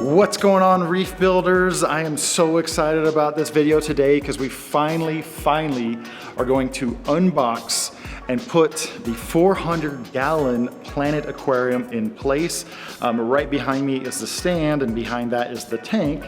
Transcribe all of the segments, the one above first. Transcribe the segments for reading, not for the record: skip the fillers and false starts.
What's going on, Reef Builders? I am so excited about this video today because we finally are going to unbox and put the 400-gallon Planet Aquarium in place. Right behind me is the stand, and behind that is the tank.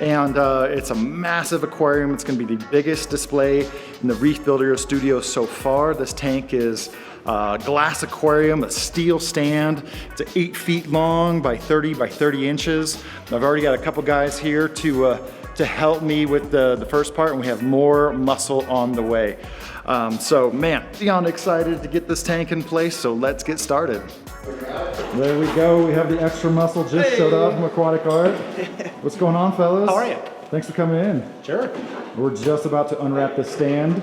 And it's a massive aquarium. It's gonna be the biggest display in the Reef Builder studio so far. This tank is glass aquarium, a steel stand. It's 8 feet long by 30 inches. I've already got a couple guys here to help me with the first part, and we have more muscle on the way. So man, beyond excited to get this tank in place, so let's get started. There we go, we have the extra muscle just showed up from Aquatic Art. What's going on, fellas? How are you? Thanks for coming in. Sure. We're just about to unwrap the stand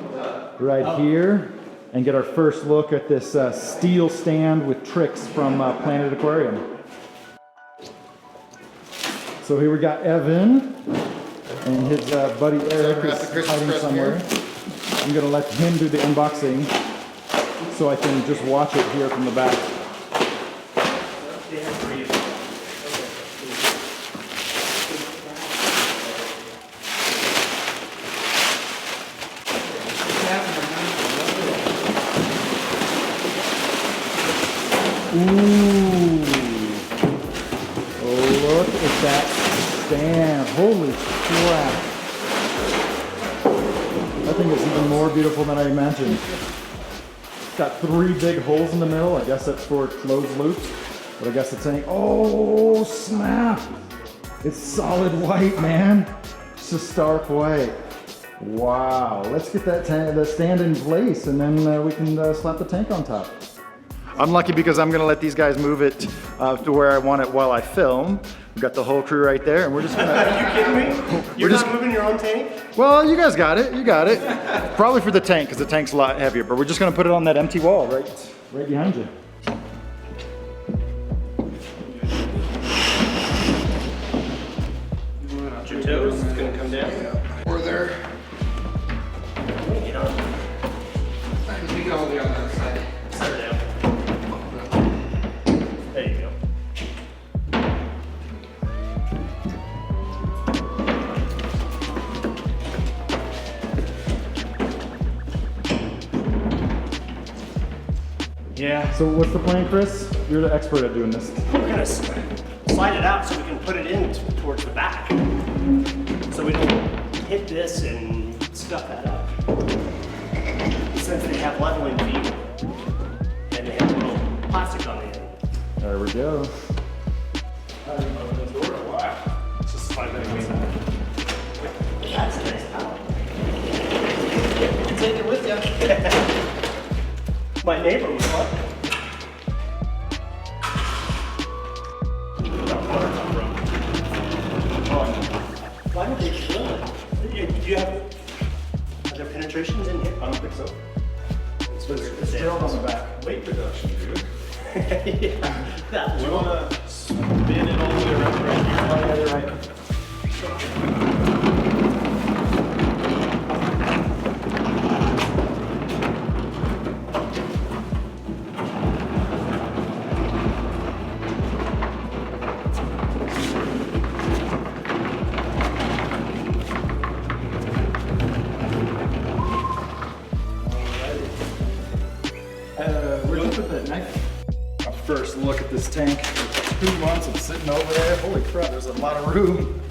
right here and get our first look at this steel stand with tricks from Planet Aquarium. So here we got Evan and his buddy Eric is hiding somewhere. I'm gonna let him do the unboxing so I can just watch it here from the back. Ooh, look at that stand. Holy crap. That thing is even more beautiful than I imagined. It's got 3 big holes in the middle. I guess that's for closed loops, but I guess it's saying, oh snap. It's solid white, man. It's just stark white. Wow, let's get that stand in place, and then we can slap the tank on top. I'm lucky because I'm gonna let these guys move it to where I want it while I film. We've got the whole crew right there, and we're just gonna... Are you kidding me? You're not moving your own tank? Well, you guys got it, you got it. Probably for the tank, because the tank's a lot heavier, but we're just gonna put it on that empty wall right behind you. Watch your toes, it's gonna come down. We're there. Get on. We can all be on that side. Set her down. There you go. Yeah. So what's the plan, Chris? You're the expert at doing this. We're gonna slide it out so we can put it in towards the back. So we don't hit this and stuff that up. Since they have leveling feet and they have a little plastic on the end. There we go. I didn't open the door or what? It's just slide that inside. That's a nice towel. Take it with you. My neighbor was like, why would they drill it? Do you have, are there penetrations in here? I don't think so. It's drilled on the back. Weight reduction, dude. Yeah, that You little. wanna spin it all the way around right here? Oh yeah, you're right. Where'd you put that knife? A first look at this tank. 2 months of sitting over there. Holy crap, there's a lot of room.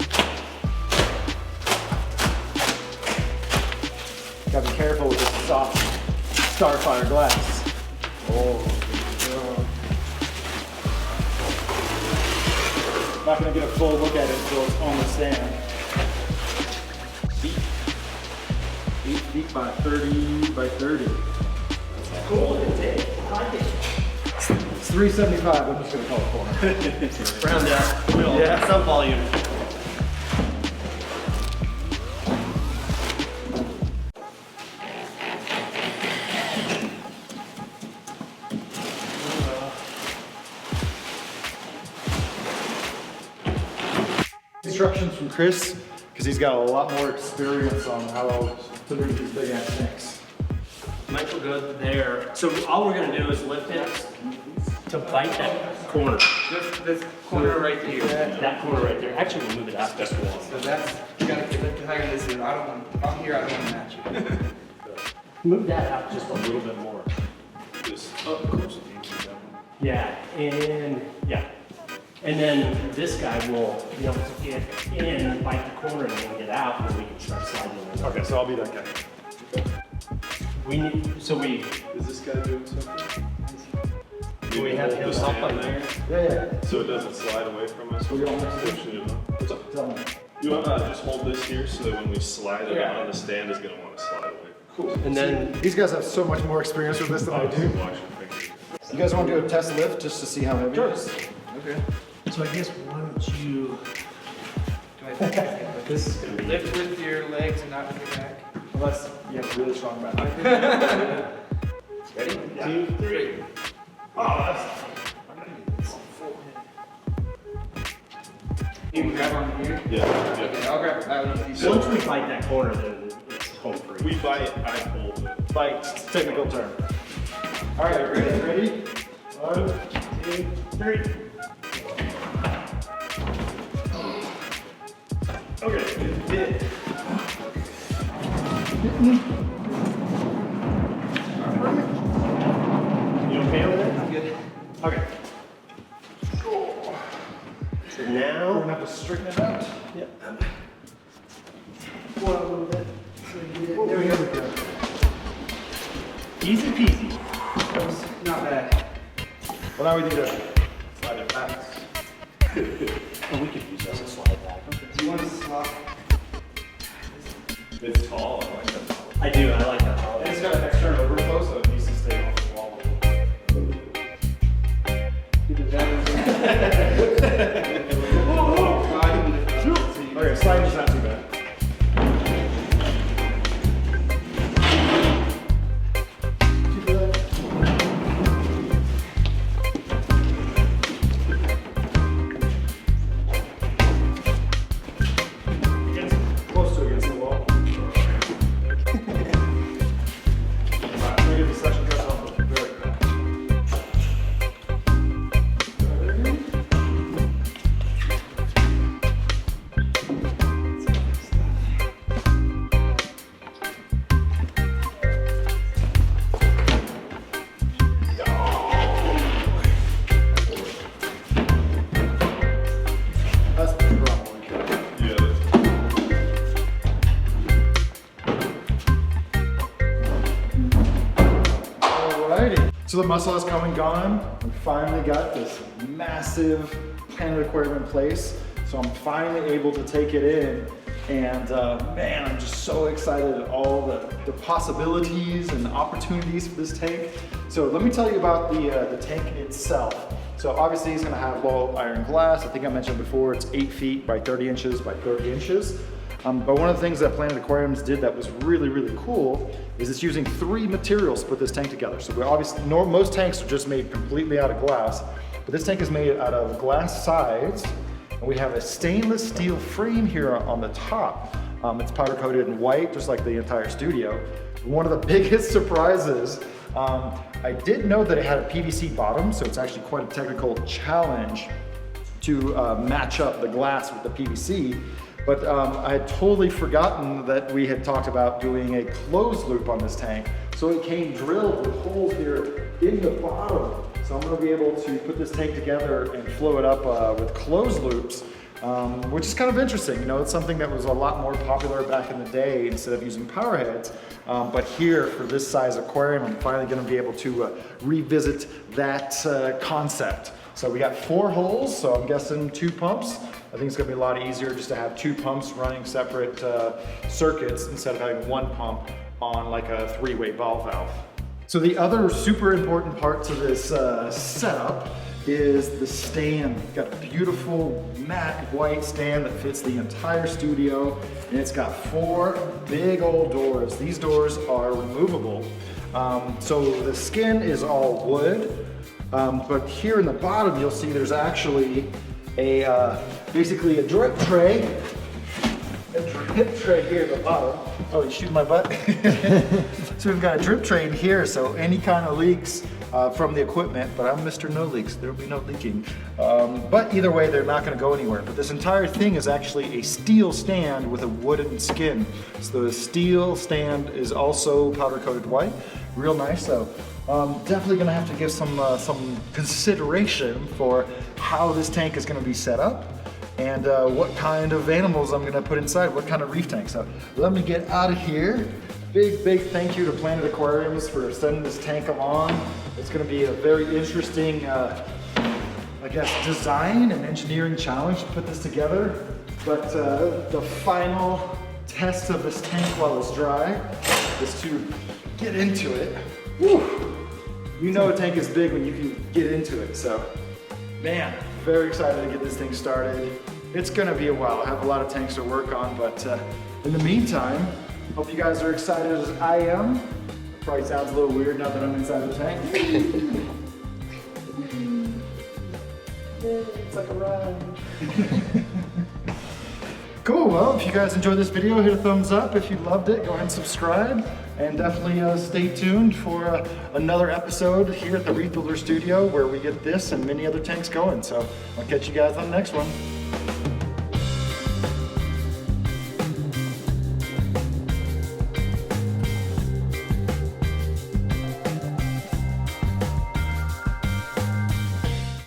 Gotta be careful with this soft Starfire glass. Oh, God. Not gonna get a full look at it until it's on the stand. 8 feet by 30 by 30. Cool intake. I like it. It's 375, I'm just gonna call it 400. Round out. We'll Yeah. some volume. instructions from Chris, because he's got a lot more experience on how to do these big ass tanks. Might go there. So all we're gonna do is lift it to bite that corner. This corner right here. That corner right there. Actually, we'll move it out just one. So that's, you gotta get lifted higher. This is, I don't want, I'm here, I don't want to match you. Move that out just a little bit more. Just up close. Yeah, and then this guy will be able to get in and bite the corner and then get out, and then we can start sliding in. Okay, so I'll be that guy. We need, so we, Is this guy doing something? do we have him Stand up on there? Yeah. so it doesn't slide away from us? We don't have to- Pushing it up. What's up? Tell me. You want to just hold this here so that when we slide it Yeah. on, the stand is going to want to slide away. Cool. And then, These guys have so much more experience with this than I do. Watch your fingers. You guys want to do a test lift just to see how heavy it is? Okay. so I guess why don't you, Do this is gonna be, lift with your legs and not with your back. Unless you have really strong back. Ready? 2, 3. Oh, You can grab on here. Yeah. Okay, I'll grab these. Once we bite that corner, then it's home free. We bite, I hold it. Fight, technical term. All right, ready? 1, 2, 3. okay, good. You okay with it? I'm good. Okay. So We're now, gonna have to straighten it out. yep. There we go. Easy peasy. That was not bad. Well, now we need to slide it back. Oh, we could use that as a slide back. Do you want to swap? It's tall. I like that tall. I do, I like that. And it's got an external overflow, so it needs to stay off the wall. Okay, sliding is not too bad. Close to against the wall. Alright, we're gonna get the section cuts off very fast. That's the problem. Yeah. That's, Alrighty. So the muscle has come and gone. We finally got this massive Planet Aquarium in place. So I'm finally able to take it in. And man, I'm just so excited at all the possibilities and opportunities for this tank. So let me tell you about the tank itself. So obviously it's gonna have low iron glass. I think I mentioned before, it's 8 feet by 30 inches by 30 inches. But one of the things that Planet Aquariums did that was really, really cool is it's using 3 materials to put this tank together. So we obviously, most tanks are just made completely out of glass, but this tank is made out of glass sides, and we have a stainless steel frame here on the top. It's powder coated in white, just like the entire studio. One of the biggest surprises, I did know that it had a PVC bottom, so it's actually quite a technical challenge to match up the glass with the PVC. But I had totally forgotten that we had talked about doing a closed loop on this tank. So it came drilled with holes here in the bottom. So I'm gonna be able to put this tank together and flow it up with closed loops, which is kind of interesting. You know, it's something that was a lot more popular back in the day instead of using power heads. But here, for this size aquarium, I'm finally gonna be able to revisit that concept. So we got 4 holes, so I'm guessing 2 pumps. I think it's gonna be a lot easier just to have 2 pumps running separate circuits instead of having 1 pump on like a 3-way ball valve. So the other super important part to this setup is the stand. We've got a beautiful matte white stand that fits the entire studio, and it's got 4 big old doors. These doors are removable. So the skin is all wood, but here in the bottom you'll see there's actually basically a drip tray. A drip tray here at the bottom. Oh, you shooting my butt? So we've got a drip tray in here, so any kind of leaks from the equipment, but I'm Mr. No Leaks, there will be no leaking. But either way, they're not gonna go anywhere. But this entire thing is actually a steel stand with a wooden skin. So the steel stand is also powder coated white, real nice. So definitely gonna have to give some consideration for how this tank is gonna be set up and what kind of animals I'm gonna put inside, what kind of reef tank. So let me get out of here. Big thank you to Planet Aquariums for sending this tank along. It's gonna be a very interesting, I guess, design and engineering challenge to put this together. But the final test of this tank while it's dry is to get into it. Woo! You know a tank is big when you can get into it, so man, very excited to get this thing started. It's gonna be a while. I have a lot of tanks to work on, but in the meantime, hope you guys are excited as I am. Probably sounds a little weird now that I'm inside the tank. It's like a ride. Cool, well, if you guys enjoyed this video, hit a thumbs up. If you loved it, go ahead and subscribe. And definitely stay tuned for another episode here at the Reef Builder Studio where we get this and many other tanks going. So I'll catch you guys on the next one.